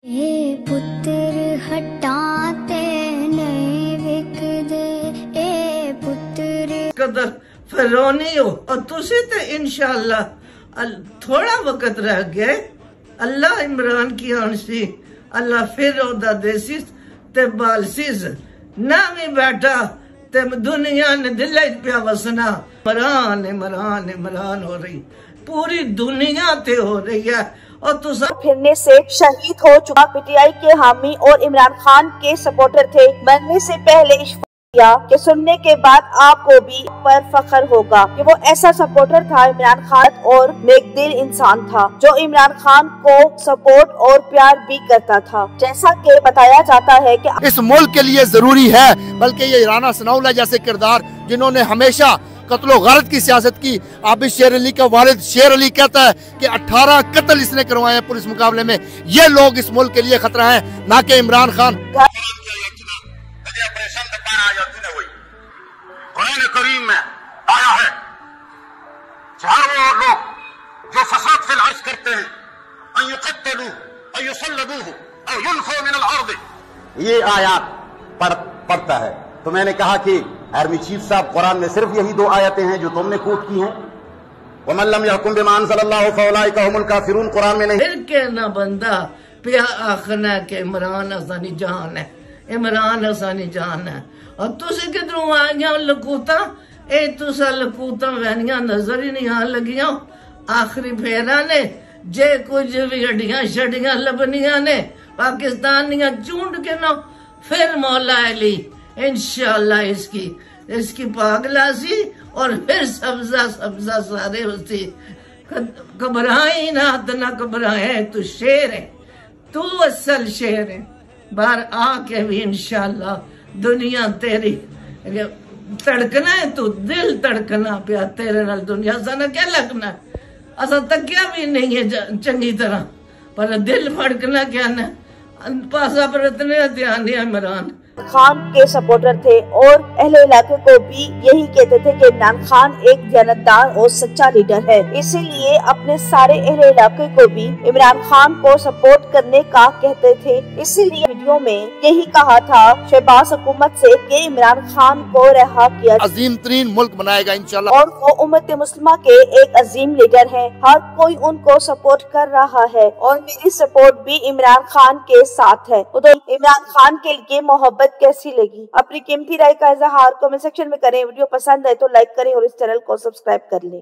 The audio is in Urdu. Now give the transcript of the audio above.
اے پتر ہٹاتے نہیں وکدے اے پتر قدر فرونی ہو اور تسی تے انشاءاللہ تھوڑا وقت رہ گئے اللہ عمران کی آنسی اللہ پھر اودا دیسیس تے بالسیس نہ بھی بیٹھا تے دنیا نے دلے پیا وسنا عمران ہو رہی پوری دنیا تے ہو رہی ہے اور پھرنے سے شہید ہو چکا پی ٹی آئی کے حامی اور عمران خان کے سپورٹر تھے۔ مرنے سے پہلے اشفاق کیا کہ سننے کے بعد آپ کو بھی پر فخر ہوگا کہ وہ ایسا سپورٹر تھا عمران خان اور نیک دل انسان تھا جو عمران خان کو سپورٹ اور پیار بھی کرتا تھا۔ جیسا کہ بتایا جاتا ہے کہ اس ملک کے لیے ضروری ہے، بلکہ یہ رانا ثناءاللہ جیسے کردار جنہوں نے ہمیشہ قتل و غارت کی سیاست کی۔ عابد شیر علی کا والد شیر علی کہتا ہے کہ 18 قتل اس نے کروائے ہیں پولیس مقابلے میں، یہ لوگ اس ملک کے لیے خطرہ ہیں نہ کہ عمران خان۔ قرآن کریم میں آیا ہے چاہے وہ لوگ جو فساد فی الارض کرتے ہیں ان یقتلوا ان یصلبوا او ينفوا من الارض، یہ آیات پڑھتا ہے تو میں نے کہا کہ آرمی چیف صاحب قرآن میں صرف یہی 2 آیتیں ہیں جو تم نے کوٹ کی ہیں، وَمَن لَّمْ يَحْكُم بِمَا أَنزَلَ اللَّهُ فَأُولَٰئِكَ هُمُ الْكَافِرُونَ، قرآن میں نہیں۔ پھر کہنا بندہ پیا آخنا کہ عمران حسانی جان ہے، عمران حسانی جان ہے، اور تسی کدھروں آئیاں لکوتا اے تسا لکوتا وینیاں نظر ہی نہیں آن لگیاں آخری پھیرا نے جے کچھ بھی ہڈیاں شڈیاں لبنیاں نے پاکستانیاں چونڈ کے نہ پھر مولا علی انشاءاللہ اس کی پاگلاسی اور پھر سبزہ سارے ہوتی گھبرائیں نہ گھبرائیں، تو شیر ہے، تو اصل شیر ہے، باہر آ کے بھی انشاءاللہ دنیا تیری تڑکنا ہے، تو دل تڑکنا پیا تیرے نال دنیا سانا کیا لگنا، اسا تکیا بھی نہیں ہے چنگی طرح پر دل پھڑکنا کیا نا پاسا پر اتنے دھیان دیا عمران خان کے سپورٹر تھے اور اہل علاقے کو بھی یہی کہتے تھے کہ عمران خان ایک دیانتدار اور سچا لیڈر ہے، اسی لیے اپنے سارے اہل علاقے کو بھی عمران خان کو سپورٹ کرنے کا کہتے تھے۔ اسی لیے ویڈیو میں یہی کہا تھا شہباز حکومت سے کہ عمران خان کو رہا کیا عظیم ترین ملک بنائے گا انشاءاللہ، اور وہ امت مسلمہ کے ایک عظیم لیڈر ہیں، ہر کوئی ان کو سپورٹ کر رہا ہے اور میری سپورٹ بھی عمران خان کے ساتھ ہے۔ تو عمران خان کے لیے محبت کیسی لگی؟ اپنی قیمتی رائے کا اظہار کمنٹ سیکشن میں کریں۔ ویڈیو پسند ہے تو لائک کریں اور اس چینل کو سبسکرائب کر لیں۔